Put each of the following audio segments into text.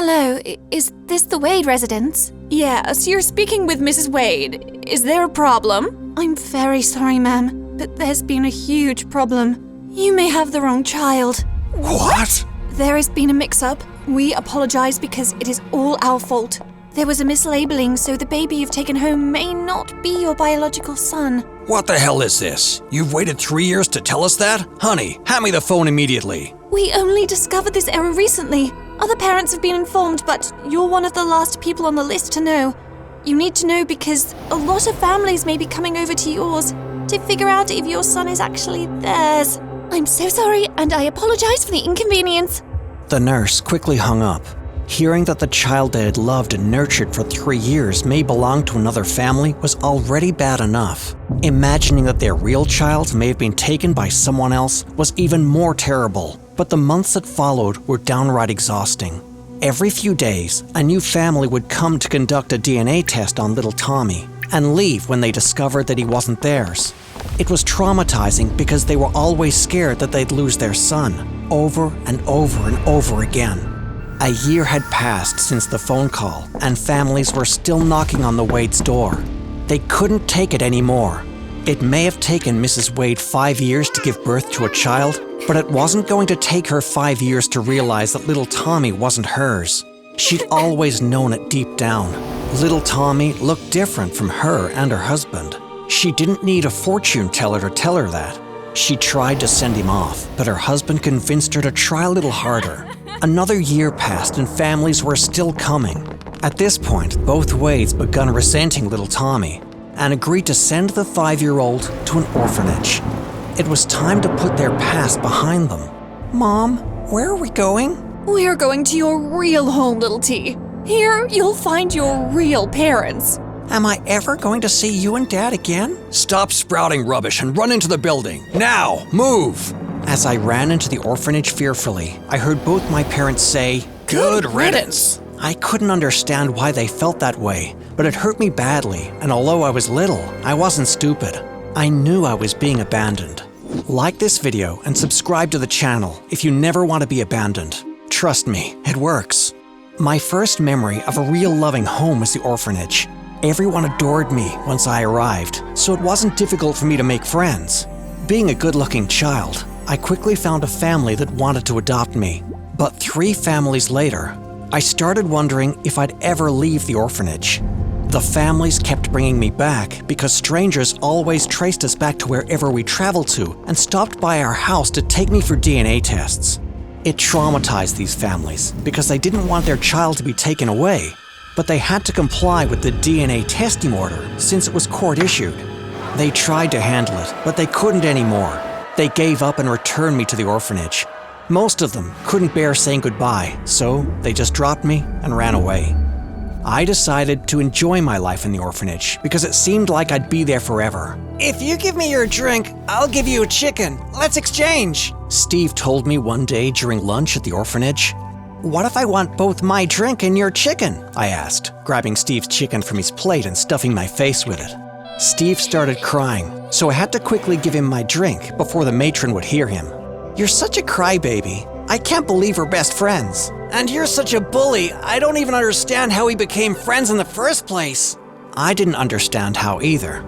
Hello, is this the Wade residence? Yes, you're speaking with Mrs. Wade. Is there a problem? I'm very sorry, ma'am, but there's been a huge problem. You may have the wrong child. What? There has been a mix-up. We apologize because it is all our fault. There was a mislabeling, so the baby you've taken home may not be your biological son. What the hell is this? You've waited 3 years to tell us that? Honey, hand me the phone immediately. We only discovered this error recently. Other parents have been informed, but you're one of the last people on the list to know. You need to know because a lot of families may be coming over to yours to figure out if your son is actually theirs. I'm so sorry, and I apologize for the inconvenience. The nurse quickly hung up. Hearing that the child they had loved and nurtured for 3 years may belong to another family was already bad enough. Imagining that their real child may have been taken by someone else was even more terrible, but the months that followed were downright exhausting. Every few days, a new family would come to conduct a DNA test on little Tommy and leave when they discovered that he wasn't theirs. It was traumatizing because they were always scared that they'd lose their son, over and over and over again. A year had passed since the phone call, and families were still knocking on the Wade's door. They couldn't take it anymore. It may have taken Mrs. Wade 5 years to give birth to a child, but it wasn't going to take her 5 years to realize that little Tommy wasn't hers. She'd always known it deep down. Little Tommy looked different from her and her husband. She didn't need a fortune teller to tell her that. She tried to send him off, but her husband convinced her to try a little harder. Another year passed and families were still coming. At this point, both Wades begun resenting little Tommy and agreed to send the 5-year-old to an orphanage. It was time to put their past behind them. Mom, where are we going? We're going to your real home, little T. Here, you'll find your real parents. Am I ever going to see you and Dad again? Stop sprouting rubbish and run into the building. Now, move! As I ran into the orphanage fearfully, I heard both my parents say, Good riddance! I couldn't understand why they felt that way, but it hurt me badly, and although I was little, I wasn't stupid. I knew I was being abandoned. Like this video and subscribe to the channel if you never want to be abandoned. Trust me, it works. My first memory of a real loving home was the orphanage. Everyone adored me once I arrived, so it wasn't difficult for me to make friends. Being a good-looking child, I quickly found a family that wanted to adopt me. But 3 families later, I started wondering if I'd ever leave the orphanage. The families kept bringing me back because strangers always traced us back to wherever we traveled to and stopped by our house to take me for DNA tests. It traumatized these families because they didn't want their child to be taken away, but they had to comply with the DNA testing order since it was court-issued. They tried to handle it, but they couldn't anymore. They gave up and returned me to the orphanage. Most of them couldn't bear saying goodbye, so they just dropped me and ran away. I decided to enjoy my life in the orphanage because it seemed like I'd be there forever. If you give me your drink, I'll give you a chicken. Let's exchange, Steve told me one day during lunch at the orphanage. What if I want both my drink and your chicken? I asked, grabbing Steve's chicken from his plate and stuffing my face with it. Steve started crying, so I had to quickly give him my drink before the matron would hear him. You're such a crybaby. I can't believe we're best friends. And you're such a bully. I don't even understand how we became friends in the first place. I didn't understand how either.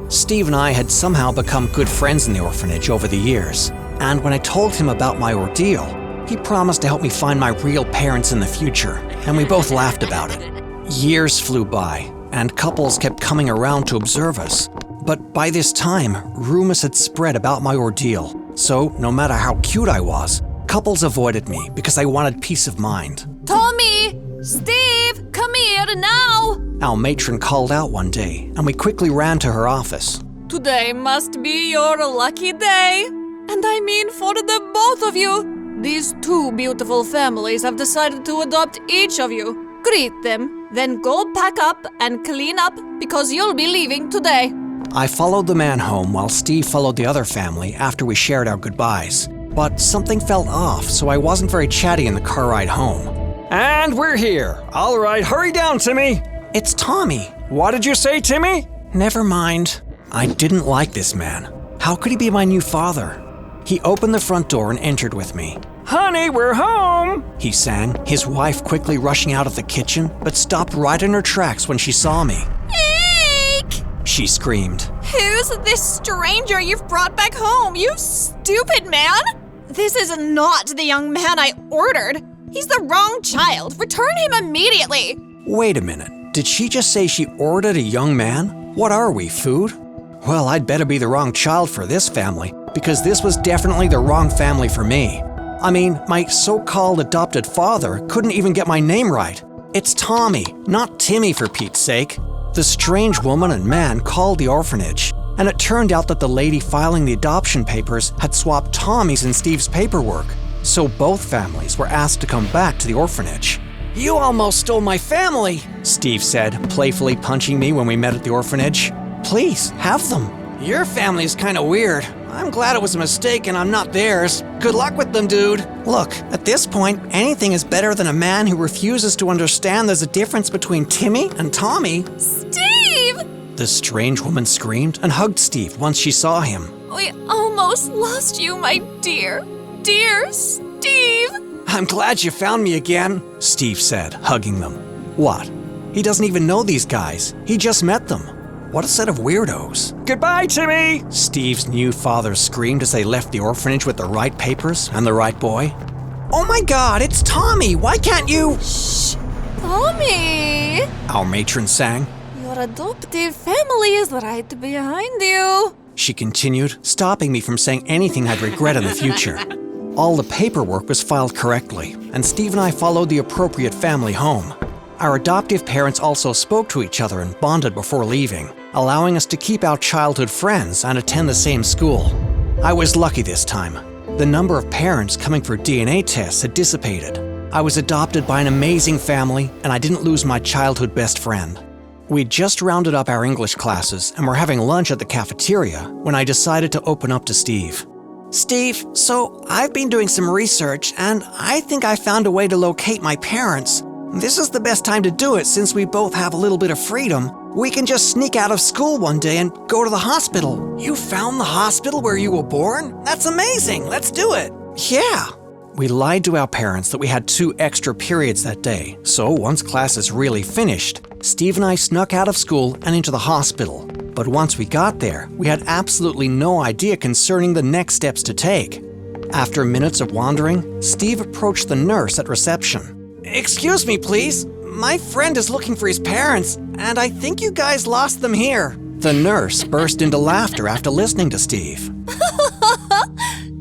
Steve and I had somehow become good friends in the orphanage over the years, and when I told him about my ordeal, he promised to help me find my real parents in the future, and we both laughed about it. Years flew by, and couples kept coming around to observe us. But by this time, rumors had spread about my ordeal, so no matter how cute I was, couples avoided me because I wanted peace of mind. Tommy! Steve! Come here now! Our matron called out one day, and we quickly ran to her office. Today must be your lucky day. And I mean for the both of you. These 2 beautiful families have decided to adopt each of you. Greet them, then go pack up and clean up because you'll be leaving today. I followed the man home while Steve followed the other family after we shared our goodbyes. But something felt off, so I wasn't very chatty in the car ride home. And we're here. All right, hurry down, Timmy. It's Tommy. What did you say, Timmy? Never mind. I didn't like this man. How could he be my new father? He opened the front door and entered with me. Honey, we're home! he sang, his wife quickly rushing out of the kitchen, but stopped right in her tracks when she saw me. Eek! She screamed. Who's this stranger you've brought back home, you stupid man? This is not the young man I ordered. He's the wrong child. Return him immediately. Wait a minute. Did she just say she ordered a young man? What are we, food? Well, I'd better be the wrong child for this family, because this was definitely the wrong family for me. I mean, my so-called adopted father couldn't even get my name right. It's Tommy, not Timmy for Pete's sake. The strange woman and man called the orphanage, and it turned out that the lady filing the adoption papers had swapped Tommy's and Steve's paperwork, so both families were asked to come back to the orphanage. You almost stole my family, Steve said, playfully punching me when we met at the orphanage. Please, have them. Your family's kinda weird. I'm glad it was a mistake and I'm not theirs. Good luck with them, dude. Look, at this point, anything is better than a man who refuses to understand there's a difference between Timmy and Tommy. Steve! The strange woman screamed and hugged Steve once she saw him. We almost lost you, my dear. Dear Steve! I'm glad you found me again, Steve said, hugging them. What? He doesn't even know these guys. He just met them. What a set of weirdos. Goodbye, Timmy! Steve's new father screamed as they left the orphanage with the right papers and the right boy. Oh my god, it's Tommy! Why can't you— Shh! Tommy! Our matron sang. Your adoptive family is right behind you. She continued, stopping me from saying anything I'd regret in the future. All the paperwork was filed correctly, and Steve and I followed the appropriate family home. Our adoptive parents also spoke to each other and bonded before leaving, allowing us to keep our childhood friends and attend the same school. I was lucky this time. The number of parents coming for DNA tests had dissipated. I was adopted by an amazing family, and I didn't lose my childhood best friend. We'd just rounded up our English classes and were having lunch at the cafeteria when I decided to open up to Steve. Steve, so I've been doing some research and I think I found a way to locate my parents. This is the best time to do it since we both have a little bit of freedom. We can just sneak out of school one day and go to the hospital. You found the hospital where you were born? That's amazing. Let's do it. Yeah. We lied to our parents that we had 2 extra periods that day, so once classes really finished, Steve and I snuck out of school and into the hospital. But once we got there, we had absolutely no idea concerning the next steps to take. After minutes of wandering, Steve approached the nurse at reception. Excuse me, please. My friend is looking for his parents, and I think you guys lost them here. The nurse burst into laughter after listening to Steve.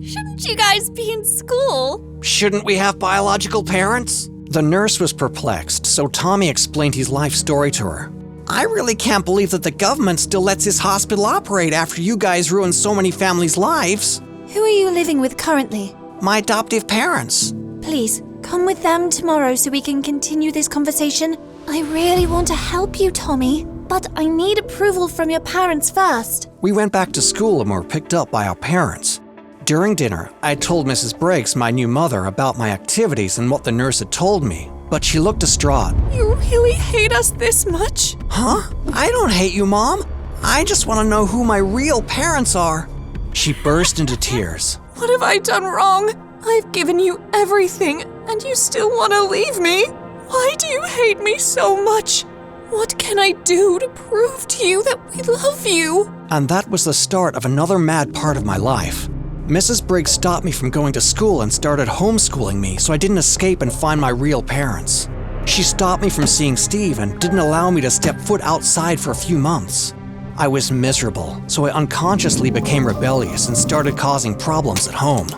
Shouldn't you guys be in school? Shouldn't we have biological parents? The nurse was perplexed, so Tommy explained his life story to her. I really can't believe that the government still lets this hospital operate after you guys ruined so many families' lives. Who are you living with currently? My adoptive parents. Please, come with them tomorrow so we can continue this conversation. I really want to help you, Tommy, but I need approval from your parents first. We went back to school and were picked up by our parents. During dinner, I told Mrs. Briggs, my new mother, about my activities and what the nurse had told me, but she looked distraught. You really hate us this much? Huh? I don't hate you, Mom. I just want to know who my real parents are. She burst into tears. What have I done wrong? I've given you everything, and you still want to leave me? Why do you hate me so much? What can I do to prove to you that we love you? And that was the start of another mad part of my life. Mrs. Briggs stopped me from going to school and started homeschooling me so I didn't escape and find my real parents. She stopped me from seeing Steve and didn't allow me to step foot outside for a few months. I was miserable, so I unconsciously became rebellious and started causing problems at home.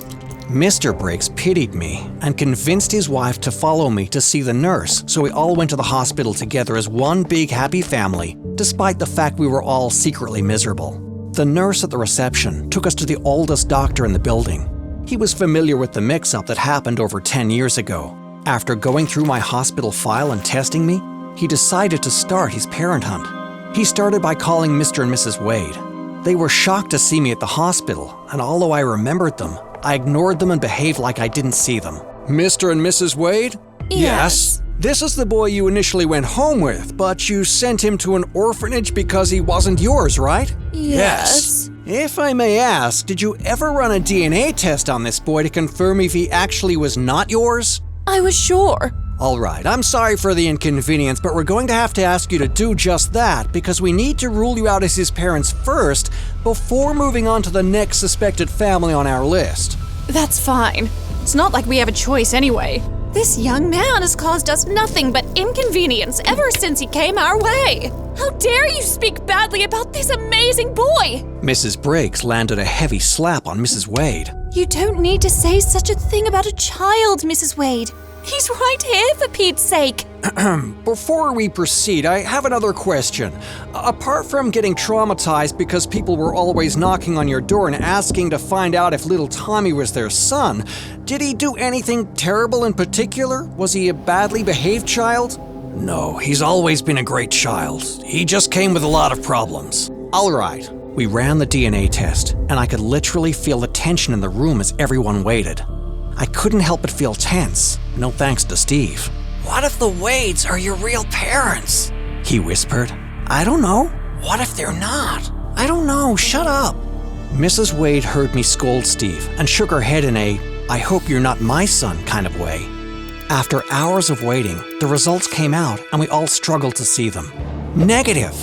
Mr. Briggs pitied me and convinced his wife to follow me to see the nurse, so we all went to the hospital together as one big happy family, despite the fact we were all secretly miserable. The nurse at the reception took us to the oldest doctor in the building. He was familiar with the mix-up that happened over 10 years ago. After going through my hospital file and testing me, he decided to start his parent hunt. He started by calling Mr. and Mrs. Wade. They were shocked to see me at the hospital, and although I remembered them, I ignored them and behaved like I didn't see them. Mr. and Mrs. Wade? Yes. This is the boy you initially went home with, but you sent him to an orphanage because he wasn't yours, right? Yes. If I may ask, did you ever run a DNA test on this boy to confirm if he actually was not yours? I was sure. Alright, I'm sorry for the inconvenience, but we're going to have to ask you to do just that because we need to rule you out as his parents first before moving on to the next suspected family on our list. That's fine. It's not like we have a choice anyway. This young man has caused us nothing but inconvenience ever since he came our way. How dare you speak badly about this amazing boy? Mrs. Briggs landed a heavy slap on Mrs. Wade. You don't need to say such a thing about a child, Mrs. Wade. He's right here for Pete's sake. Before we proceed, I have another question. Apart from getting traumatized because people were always knocking on your door and asking to find out if little Tommy was their son, did he do anything terrible in particular? Was he a badly behaved child? No, he's always been a great child. He just came with a lot of problems. Alright, we ran the DNA test, and I could literally feel the tension in the room as everyone waited. I couldn't help but feel tense, no thanks to Steve. What if the Wades are your real parents? He whispered. I don't know. What if they're not? I don't know, shut up. Mrs. Wade heard me scold Steve and shook her head in a, I hope you're not my son kind of way. After hours of waiting, the results came out and we all struggled to see them. Negative.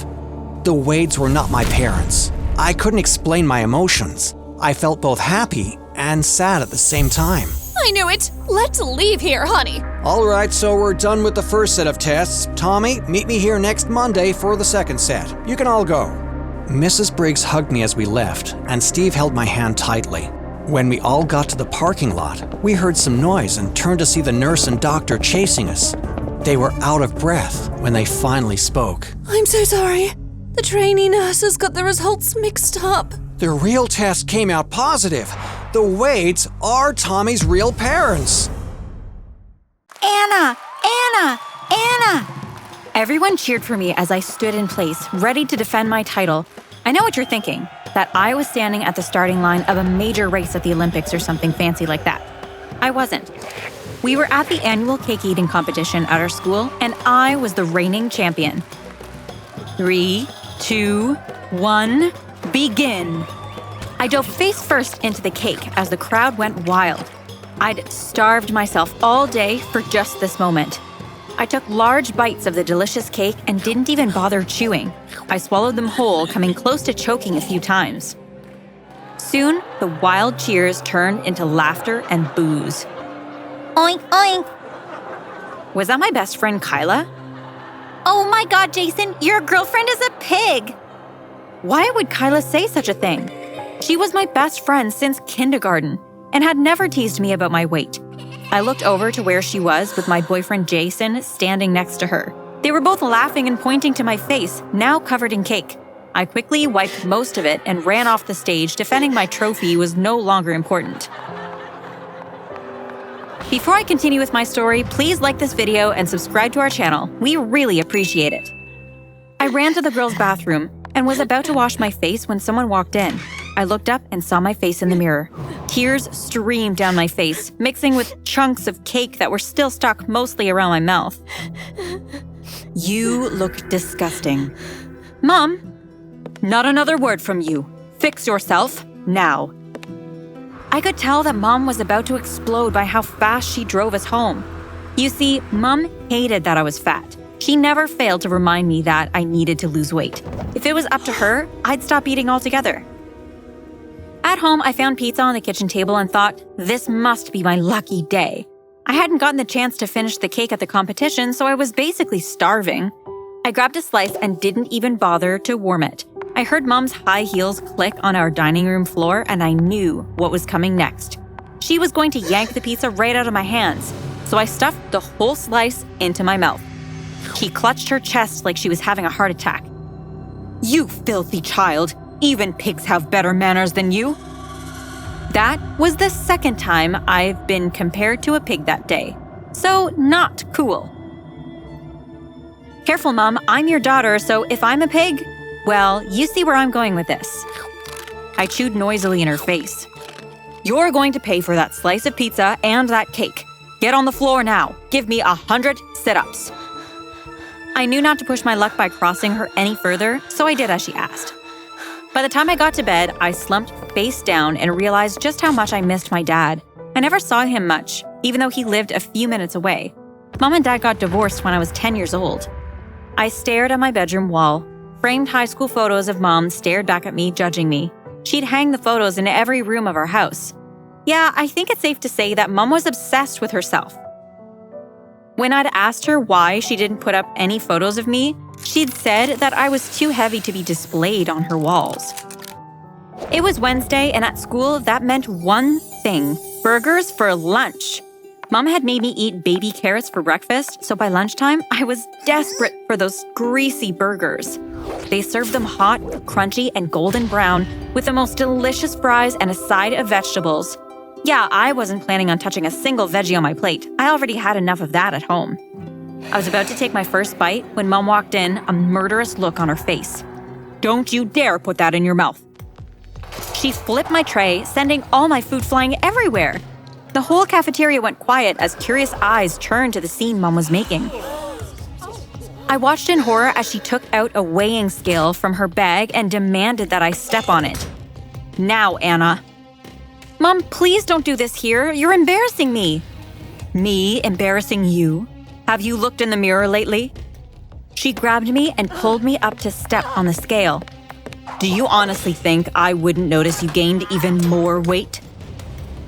The Wades were not my parents. I couldn't explain my emotions. I felt both happy and sad at the same time. I knew it. Let's leave here, honey. Alright, so we're done with the first set of tests. Tommy, meet me here next Monday for the second set. You can all go. Mrs. Briggs hugged me as we left, and Steve held my hand tightly. When we all got to the parking lot, we heard some noise and turned to see the nurse and doctor chasing us. They were out of breath when they finally spoke. I'm so sorry. The trainee nurses got the results mixed up. The real test came out positive. The Wades are Tommy's real parents. Anna! Anna! Anna! Everyone cheered for me as I stood in place, ready to defend my title. I know what you're thinking, that I was standing at the starting line of a major race at the Olympics or something fancy like that. I wasn't. We were at the annual cake eating competition at our school, and I was the reigning champion. 3, 2, 1, begin! I dove face first into the cake as the crowd went wild. I'd starved myself all day for just this moment. I took large bites of the delicious cake and didn't even bother chewing. I swallowed them whole, coming close to choking a few times. Soon, the wild cheers turned into laughter and boos. Oink, oink! Was that my best friend Kyla? Oh my God, Jason, your girlfriend is a pig! Why would Kyla say such a thing? She was my best friend since kindergarten and had never teased me about my weight. I looked over to where she was with my boyfriend Jason standing next to her. They were both laughing and pointing to my face, now covered in cake. I quickly wiped most of it and ran off the stage, defending my trophy was no longer important. Before I continue with my story, please like this video and subscribe to our channel. We really appreciate it. I ran to the girls' bathroom and was about to wash my face when someone walked in. I looked up and saw my face in the mirror. Tears streamed down my face, mixing with chunks of cake that were still stuck mostly around my mouth. You look disgusting. Mom, not another word from you. Fix yourself, now. I could tell that Mom was about to explode by how fast she drove us home. You see, Mom hated that I was fat. She never failed to remind me that I needed to lose weight. If it was up to her, I'd stop eating altogether. At home, I found pizza on the kitchen table and thought, this must be my lucky day. I hadn't gotten the chance to finish the cake at the competition, so I was basically starving. I grabbed a slice and didn't even bother to warm it. I heard Mom's high heels click on our dining room floor, and I knew what was coming next. She was going to yank the pizza right out of my hands, so I stuffed the whole slice into my mouth. She clutched her chest like she was having a heart attack. You filthy child! Even pigs have better manners than you! That was the second time I've been compared to a pig that day. So not cool. Careful, Mom, I'm your daughter, so if I'm a pig, well, you see where I'm going with this. I chewed noisily in her face. You're going to pay for that slice of pizza and that cake. Get on the floor now. Give me 100 sit-ups. I knew not to push my luck by crossing her any further, so I did as she asked. By the time I got to bed, I slumped face down and realized just how much I missed my dad. I never saw him much, even though he lived a few minutes away. Mom and Dad got divorced when I was 10 years old. I stared at my bedroom wall. Framed high school photos of Mom stared back at me, judging me. She'd hang the photos in every room of our house. Yeah, I think it's safe to say that Mom was obsessed with herself. When I'd asked her why she didn't put up any photos of me, she'd said that I was too heavy to be displayed on her walls. It was Wednesday, and at school, that meant one thing: burgers for lunch. Mom had made me eat baby carrots for breakfast, so by lunchtime, I was desperate for those greasy burgers. They served them hot, crunchy, and golden brown with the most delicious fries and a side of vegetables. Yeah, I wasn't planning on touching a single veggie on my plate. I already had enough of that at home. I was about to take my first bite when Mom walked in, a murderous look on her face. "Don't you dare put that in your mouth." She flipped my tray, sending all my food flying everywhere. The whole cafeteria went quiet as curious eyes turned to the scene Mom was making. I watched in horror as she took out a weighing scale from her bag and demanded that I step on it. "Now, Anna." "Mom, please don't do this here. You're embarrassing me." "Me embarrassing you? Have you looked in the mirror lately?" She grabbed me and pulled me up to step on the scale. "Do you honestly think I wouldn't notice you gained even more weight?"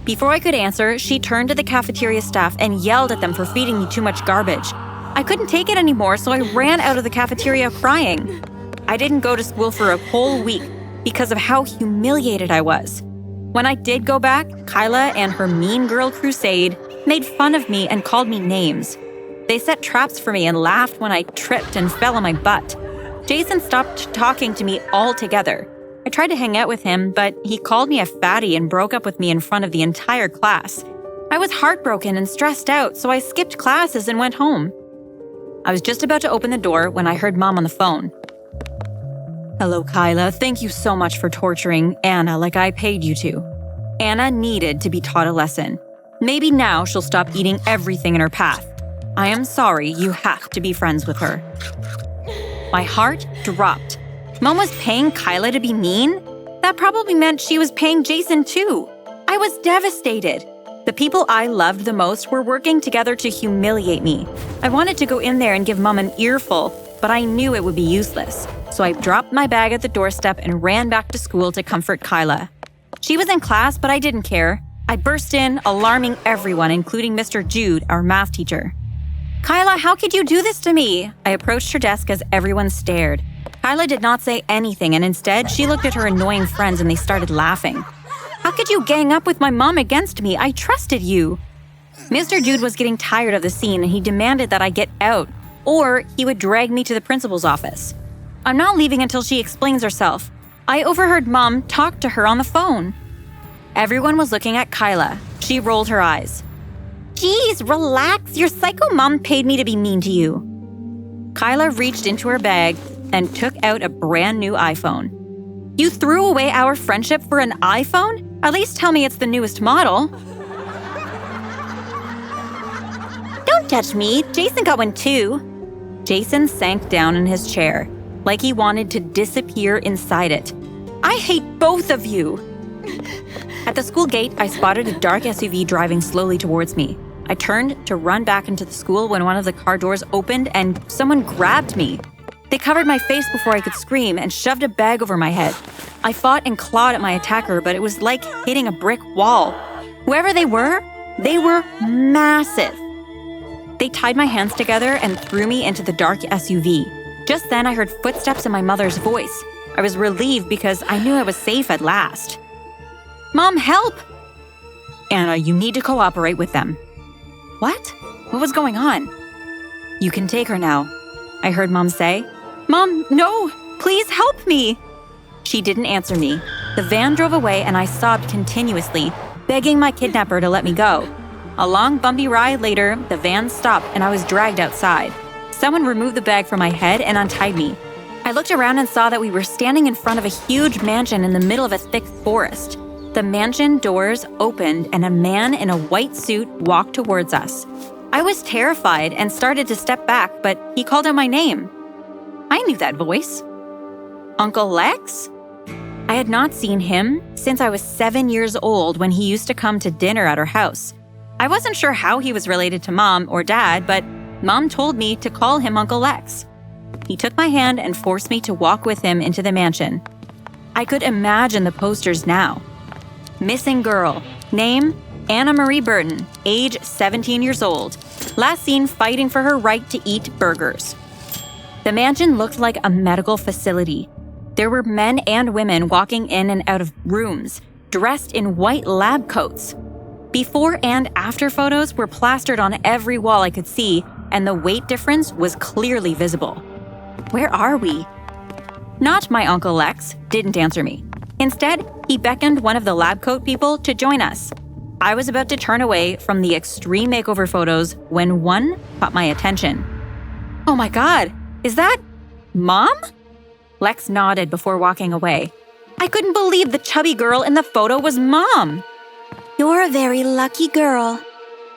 Before I could answer, she turned to the cafeteria staff and yelled at them for feeding me too much garbage. I couldn't take it anymore, so I ran out of the cafeteria crying. I didn't go to school for a whole week because of how humiliated I was. When I did go back, Kyla and her mean girl crusade made fun of me and called me names. They set traps for me and laughed when I tripped and fell on my butt. Jason stopped talking to me altogether. I tried to hang out with him, but he called me a fatty and broke up with me in front of the entire class. I was heartbroken and stressed out, so I skipped classes and went home. I was just about to open the door when I heard Mom on the phone. "Hello, Kyla. Thank you so much for torturing Anna like I paid you to. Anna needed to be taught a lesson. Maybe now she'll stop eating everything in her path. I am sorry you have to be friends with her." My heart dropped. Mom was paying Kyla to be mean? That probably meant she was paying Jason too. I was devastated. The people I loved the most were working together to humiliate me. I wanted to go in there and give Mom an earful, but I knew it would be useless. So I dropped my bag at the doorstep and ran back to school to comfort Kyla. She was in class, but I didn't care. I burst in, alarming everyone, including Mr. Jude, our math teacher. "Kyla, how could you do this to me?" I approached her desk as everyone stared. Kyla did not say anything, and instead, she looked at her annoying friends and they started laughing. "How could you gang up with my mom against me? I trusted you." Mr. Jude was getting tired of the scene and he demanded that I get out, or he would drag me to the principal's office. "I'm not leaving until she explains herself." I overheard Mom talk to her on the phone. Everyone was looking at Kyla. She rolled her eyes. "Geez, relax. Your psycho mom paid me to be mean to you." Kyla reached into her bag and took out a brand new iPhone. "You threw away our friendship for an iPhone? At least tell me it's the newest model." "Don't judge me. Jason got one too." Jason sank down in his chair, like he wanted to disappear inside it. "I hate both of you." At the school gate, I spotted a dark SUV driving slowly towards me. I turned to run back into the school when one of the car doors opened and someone grabbed me. They covered my face before I could scream and shoved a bag over my head. I fought and clawed at my attacker, but it was like hitting a brick wall. Whoever they were massive. They tied my hands together and threw me into the dark SUV. Just then, I heard footsteps in my mother's voice. I was relieved because I knew I was safe at last. "Mom, help!" "Anna, you need to cooperate with them." What? What was going on? "You can take her now," I heard Mom say. "Mom, no! Please help me!" She didn't answer me. The van drove away and I sobbed continuously, begging my kidnapper to let me go. A long, bumpy ride later, the van stopped and I was dragged outside. Someone removed the bag from my head and untied me. I looked around and saw that we were standing in front of a huge mansion in the middle of a thick forest. The mansion doors opened and a man in a white suit walked towards us. I was terrified and started to step back, but he called out my name. I knew that voice. "Uncle Lex?" I had not seen him since I was 7 years old when he used to come to dinner at our house. I wasn't sure how he was related to Mom or Dad, but Mom told me to call him Uncle Lex. He took my hand and forced me to walk with him into the mansion. I could imagine the posters now. Missing girl. Name, Anna Marie Burton, age 17 years old. Last seen fighting for her right to eat burgers. The mansion looked like a medical facility. There were men and women walking in and out of rooms, dressed in white lab coats. Before and after photos were plastered on every wall I could see, and the weight difference was clearly visible. Where are we? Not my Uncle Lex didn't answer me. Instead, he beckoned one of the lab coat people to join us. I was about to turn away from the extreme makeover photos when one caught my attention. Oh my God, is that Mom? Lex nodded before walking away. I couldn't believe the chubby girl in the photo was Mom. You're a very lucky girl,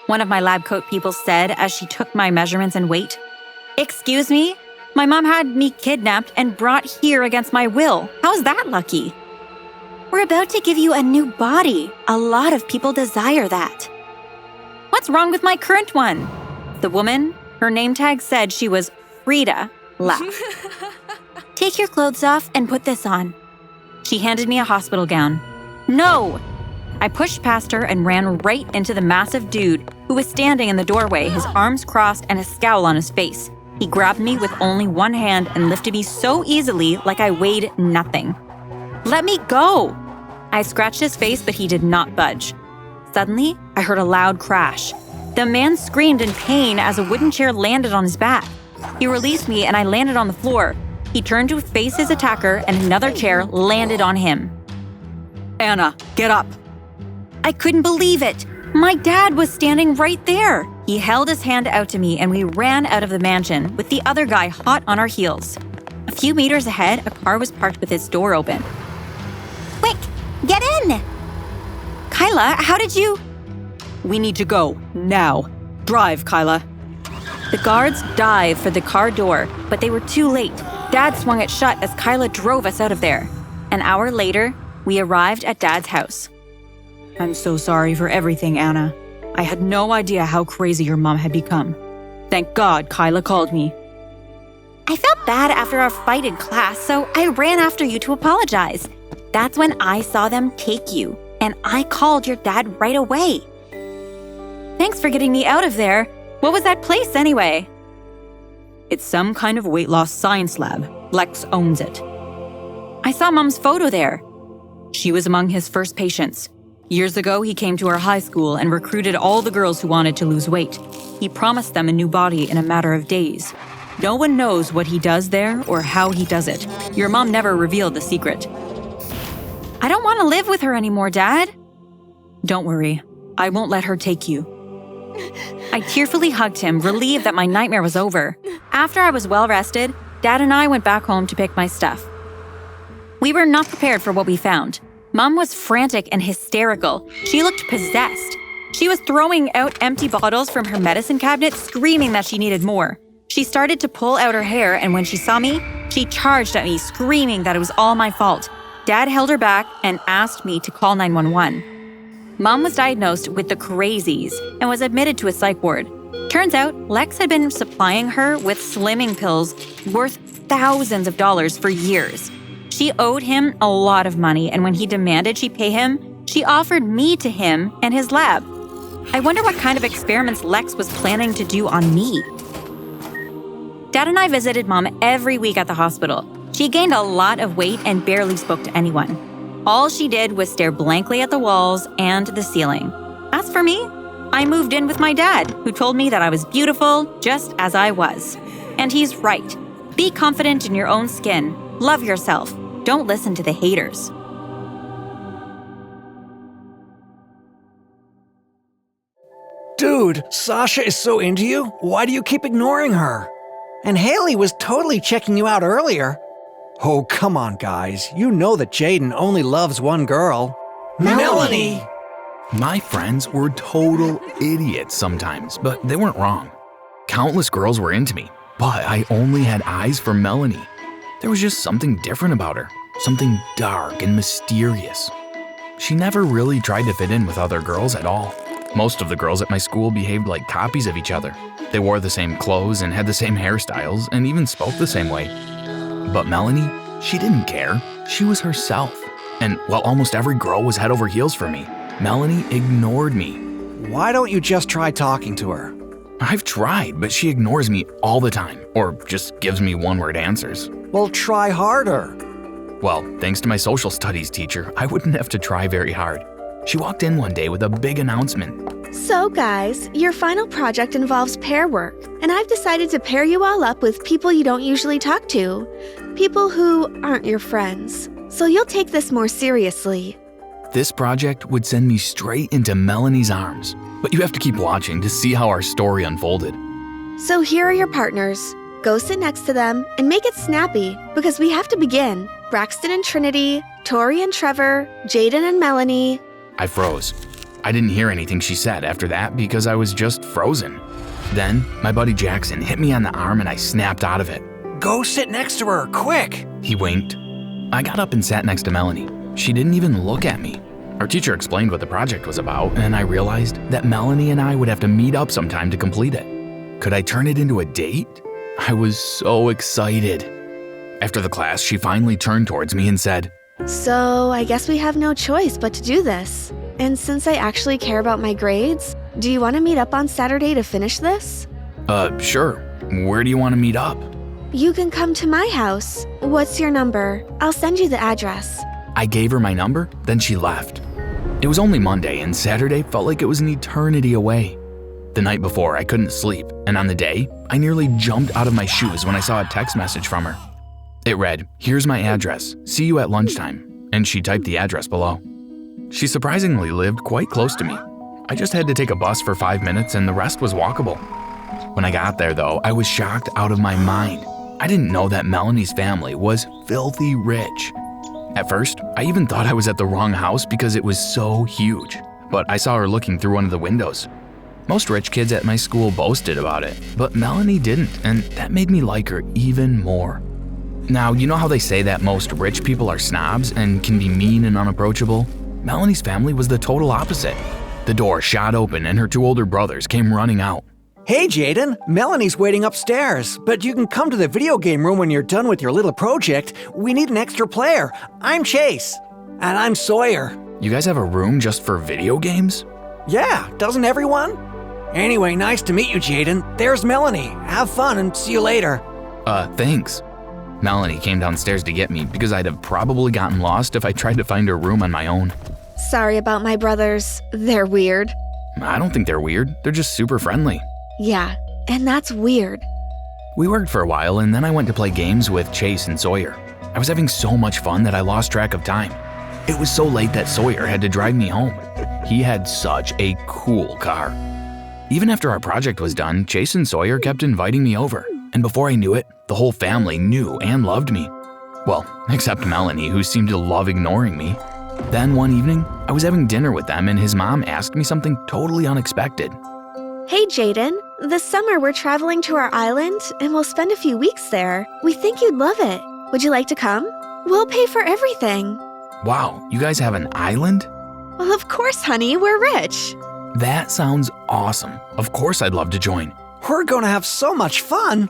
one of my lab coat people said as she took my measurements and weight. Excuse me? My mom had me kidnapped and brought here against my will. How's that lucky? We're about to give you a new body. A lot of people desire that. What's wrong with my current one? The woman, her name tag said she was Frida, laughed. Take your clothes off and put this on. She handed me a hospital gown. No! I pushed past her and ran right into the massive dude who was standing in the doorway, his arms crossed and a scowl on his face. He grabbed me with only one hand and lifted me so easily like I weighed nothing. Let me go! I scratched his face, but he did not budge. Suddenly, I heard a loud crash. The man screamed in pain as a wooden chair landed on his back. He released me and I landed on the floor. He turned to face his attacker and another chair landed on him. Anna, get up! I couldn't believe it. My dad was standing right there. He held his hand out to me and we ran out of the mansion with the other guy hot on our heels. A few meters ahead, a car was parked with its door open. Quick, get in! Kyla, how did you… We need to go, now. Drive, Kyla. The guards dived for the car door, but they were too late. Dad swung it shut as Kyla drove us out of there. An hour later, we arrived at Dad's house. I'm so sorry for everything, Anna. I had no idea how crazy your mom had become. Thank God Kyla called me. I felt bad after our fight in class, so I ran after you to apologize. That's when I saw them take you, and I called your dad right away. Thanks for getting me out of there. What was that place anyway? It's some kind of weight loss science lab. Lex owns it. I saw Mom's photo there. She was among his first patients. Years ago, he came to our high school and recruited all the girls who wanted to lose weight. He promised them a new body in a matter of days. No one knows what he does there or how he does it. Your mom never revealed the secret. I don't want to live with her anymore, Dad. Don't worry. I won't let her take you. I tearfully hugged him, relieved that my nightmare was over. After I was well rested, Dad and I went back home to pick my stuff. We were not prepared for what we found. Mom was frantic and hysterical. She looked possessed. She was throwing out empty bottles from her medicine cabinet, screaming that she needed more. She started to pull out her hair, and when she saw me, she charged at me, screaming that it was all my fault. Dad held her back and asked me to call 911. Mom was diagnosed with the crazies and was admitted to a psych ward. Turns out, Lex had been supplying her with slimming pills worth thousands of dollars for years. She owed him a lot of money, and when he demanded she pay him, she offered me to him and his lab. I wonder what kind of experiments Lex was planning to do on me. Dad and I visited Mom every week at the hospital. She gained a lot of weight and barely spoke to anyone. All she did was stare blankly at the walls and the ceiling. As for me, I moved in with my dad, who told me that I was beautiful just as I was. And he's right. Be confident in your own skin. Love yourself. Don't listen to the haters. Dude, Sasha is so into you. Why do you keep ignoring her? And Haley was totally checking you out earlier. Oh, come on, guys. You know that Jaden only loves one girl. Melanie! My friends were total idiots sometimes, but they weren't wrong. Countless girls were into me, but I only had eyes for Melanie. There was just something different about her. something dark and mysterious. She never really tried to fit in with other girls at all. Most of the girls at my school behaved like copies of each other. They wore the same clothes and had the same hairstyles and even spoke the same way. But Melanie, she didn't care. She was herself. And while almost every girl was head over heels for me, Melanie ignored me. Why don't you just try talking to her? I've tried, but she ignores me all the time, or just gives me one-word answers. Well, try harder. Well, thanks to my social studies teacher, I wouldn't have to try very hard. She walked in one day with a big announcement. So guys, your final project involves pair work, and I've decided to pair you all up with people you don't usually talk to. People who aren't your friends. So you'll take this more seriously. This project would send me straight into Melanie's arms, but you have to keep watching to see how our story unfolded. So here are your partners. Go sit next to them and make it snappy, because we have to begin. Braxton and Trinity, Tori and Trevor, Jaden and Melanie. I froze. I didn't hear anything she said after that because I was just frozen. Then, my buddy Jackson hit me on the arm and I snapped out of it. Go sit next to her, quick! He winked. I got up and sat next to Melanie. She didn't even look at me. Our teacher explained what the project was about, and I realized that Melanie and I would have to meet up sometime to complete it. Could I turn it into a date? I was so excited. After the class, she finally turned towards me and said, So I guess we have no choice but to do this. And since I actually care about my grades, do you want to meet up on Saturday to finish this? Sure. Where do you want to meet up? You can come to my house. What's your number? I'll send you the address. I gave her my number, then she left. It was only Monday, and Saturday felt like it was an eternity away. The night before, I couldn't sleep, and on the day, I nearly jumped out of my shoes when I saw a text message from her. It read, "Here's my address. See you at lunchtime," and she typed the address below. She surprisingly lived quite close to me. I just had to take a bus for 5 minutes, and the rest was walkable. When I got there, though, I was shocked out of my mind. I didn't know that Melanie's family was filthy rich. At first, I even thought I was at the wrong house because it was so huge, but I saw her looking through one of the windows. Most rich kids at my school boasted about it, but Melanie didn't, and that made me like her even more. Now, you know how they say that most rich people are snobs and can be mean and unapproachable? Melanie's family was the total opposite. The door shot open and her 2 older brothers came running out. Hey, Jaden, Melanie's waiting upstairs, but you can come to the video game room when you're done with your little project. We need an extra player. I'm Chase. And I'm Sawyer. You guys have a room just for video games? Yeah, doesn't everyone? Anyway, nice to meet you, Jaden. There's Melanie. Have fun and see you later. Thanks. Melanie came downstairs to get me because I'd have probably gotten lost if I tried to find her room on my own. Sorry about my brothers. They're weird. I don't think they're weird. They're just super friendly. Yeah, and that's weird. We worked for a while, and then I went to play games with Chase and Sawyer. I was having so much fun that I lost track of time. It was so late that Sawyer had to drive me home. He had such a cool car. Even after our project was done, Chase and Sawyer kept inviting me over, and before I knew it, the whole family knew and loved me. Well, except Melanie, who seemed to love ignoring me. Then one evening, I was having dinner with them, and his mom asked me something totally unexpected. Hey, Jaden. This summer we're traveling to our island, and we'll spend a few weeks there. We think you'd love it. Would you like to come? We'll pay for everything. Wow, you guys have an island? Well, of course, honey. We're rich. That sounds awesome. Of course I'd love to join. We're gonna have so much fun.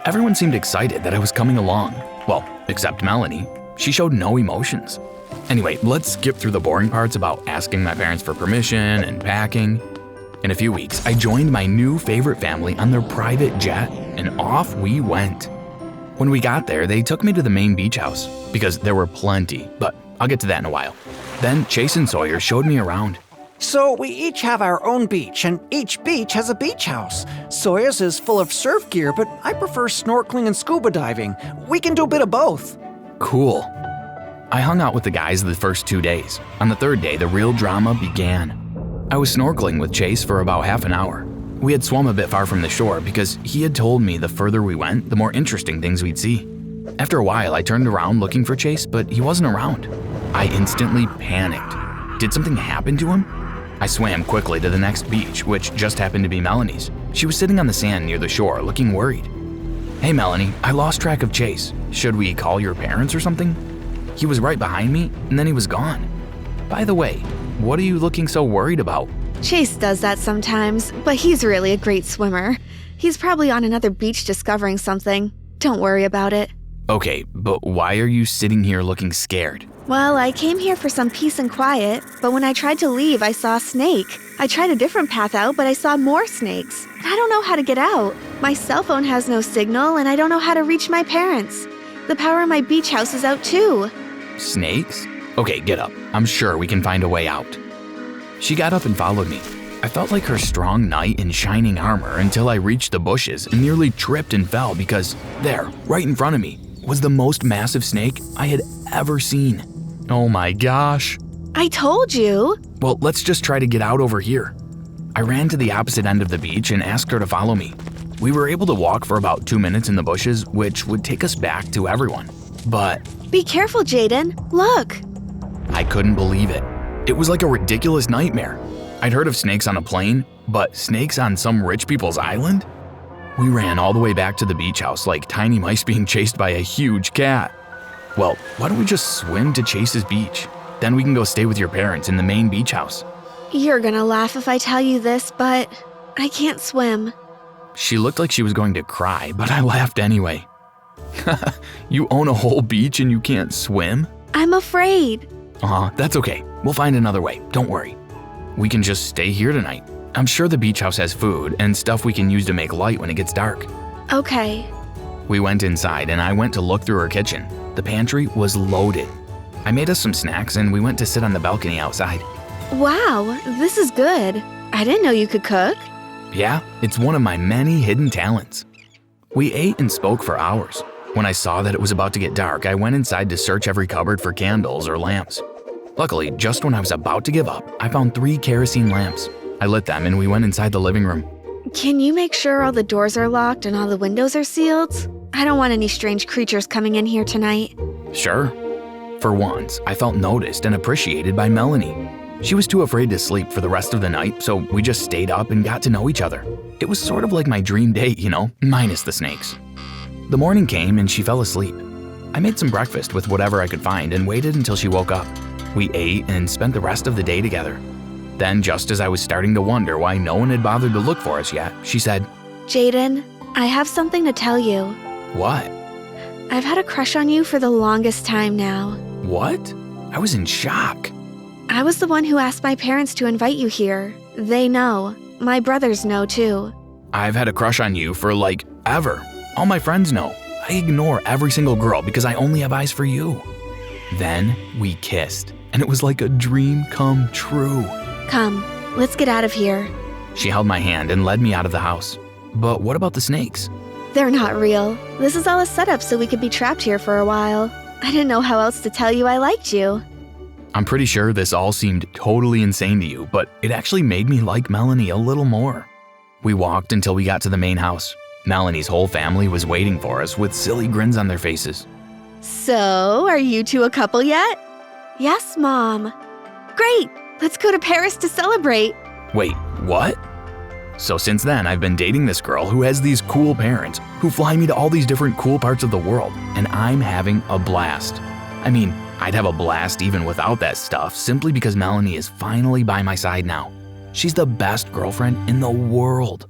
Everyone seemed excited that I was coming along. Well, except Melanie. She showed no emotions. Anyway, let's skip through the boring parts about asking my parents for permission and packing. In a few weeks, I joined my new favorite family on their private jet, and off we went. When we got there, they took me to the main beach house, because there were plenty, but I'll get to that in a while. Then Chase and Sawyer showed me around. So we each have our own beach, and each beach has a beach house. Sawyer's is full of surf gear, but I prefer snorkeling and scuba diving. We can do a bit of both. Cool. I hung out with the guys the first 2 days. On the 3rd day, the real drama began. I was snorkeling with Chase for about half an hour. We had swum a bit far from the shore because he had told me the further we went, the more interesting things we'd see. After a while, I turned around looking for Chase, but he wasn't around. I instantly panicked. Did something happen to him? I swam quickly to the next beach, which just happened to be Melanie's. She was sitting on the sand near the shore, looking worried. Hey Melanie, I lost track of Chase. Should we call your parents or something? He was right behind me, and then he was gone. By the way, what are you looking so worried about? Chase does that sometimes, but he's really a great swimmer. He's probably on another beach discovering something. Don't worry about it. Okay, but why are you sitting here looking scared? Well, I came here for some peace and quiet, but when I tried to leave, I saw a snake. I tried a different path out, but I saw more snakes. I don't know how to get out. My cell phone has no signal, and I don't know how to reach my parents. The power in my beach house is out too. Snakes? Okay, get up. I'm sure we can find a way out. She got up and followed me. I felt like her strong knight in shining armor until I reached the bushes and nearly tripped and fell because there, right in front of me, was the most massive snake I had ever seen. Oh my gosh. I told you. Well, let's just try to get out over here. I ran to the opposite end of the beach and asked her to follow me. We were able to walk for about 2 minutes in the bushes, which would take us back to everyone. But Be careful, Jaden. Look. I couldn't believe it. It was like a ridiculous nightmare. I'd heard of snakes on a plane, but snakes on some rich people's island? We ran all the way back to the beach house like tiny mice being chased by a huge cat. Well, why don't we just swim to Chase's beach? Then we can go stay with your parents in the main beach house. You're gonna laugh if I tell you this, but I can't swim. She looked like she was going to cry, but I laughed anyway. You own a whole beach and you can't swim? I'm afraid. That's okay. We'll find another way. Don't worry. We can just stay here tonight. I'm sure the beach house has food and stuff we can use to make light when it gets dark. Okay. We went inside and I went to look through her kitchen. The pantry was loaded. I made us some snacks and we went to sit on the balcony outside. Wow, this is good. I didn't know you could cook. Yeah, it's one of my many hidden talents. We ate and spoke for hours. When I saw that it was about to get dark, I went inside to search every cupboard for candles or lamps. Luckily, just when I was about to give up, I found 3 kerosene lamps. I lit them and we went inside the living room. Can you make sure all the doors are locked and all the windows are sealed? I don't want any strange creatures coming in here tonight. Sure. For once, I felt noticed and appreciated by Melanie. She was too afraid to sleep for the rest of the night, so we just stayed up and got to know each other. It was sort of like my dream date, you know, minus the snakes. The morning came and she fell asleep. I made some breakfast with whatever I could find and waited until she woke up. We ate and spent the rest of the day together. Then, just as I was starting to wonder why no one had bothered to look for us yet, she said, Jaden, I have something to tell you. "What? I've had a crush on you for the longest time now. What?" I was in shock. I was the one who asked my parents to invite you here. They know. My brothers know too. I've had a crush on you for like ever. All my friends know. I ignore every single girl because I only have eyes for you. Then we kissed, and it was like a dream come true. Come, let's get out of here. She held my hand and led me out of the house. But what about the snakes? They're not real. This is all a setup so we could be trapped here for a while. I didn't know how else to tell you I liked you. I'm pretty sure this all seemed totally insane to you, but it actually made me like Melanie a little more. We walked until we got to the main house. Melanie's whole family was waiting for us with silly grins on their faces. So, are you two a couple yet? Yes, Mom. Great! Let's go to Paris to celebrate. Wait, what? So since then, I've been dating this girl who has these cool parents who fly me to all these different cool parts of the world, and I'm having a blast. I mean, I'd have a blast even without that stuff simply because Melanie is finally by my side now. She's the best girlfriend in the world.